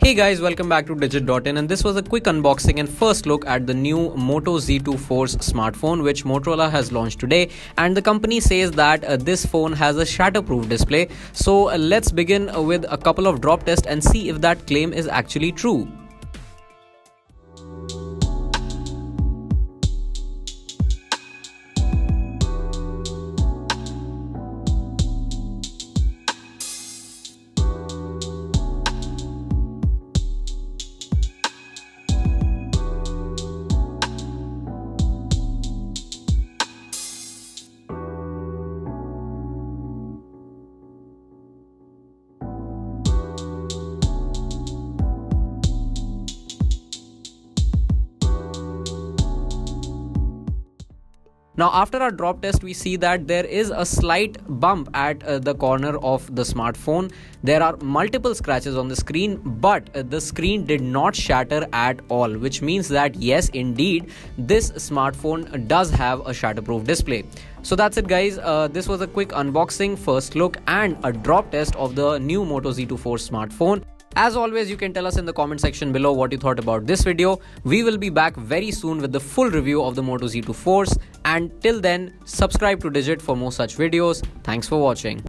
Hey guys, welcome back to Digit.in, and this was a quick unboxing and first look at the new Moto Z2 Force smartphone which Motorola has launched today, and the company says that this phone has a shatterproof display. So let's begin with a couple of drop tests and see if that claim is actually true. Now after our drop test, we see that there is a slight bump at the corner of the smartphone. There are multiple scratches on the screen, but the screen did not shatter at all, which means that yes, indeed, this smartphone does have a shatterproof display. So that's it guys, this was a quick unboxing, first look and a drop test of the new Moto Z2 Force smartphone. As always, you can tell us in the comment section below what you thought about this video. We will be back very soon with the full review of the Moto Z2 Force, and till then, subscribe to Digit for more such videos. Thanks for watching.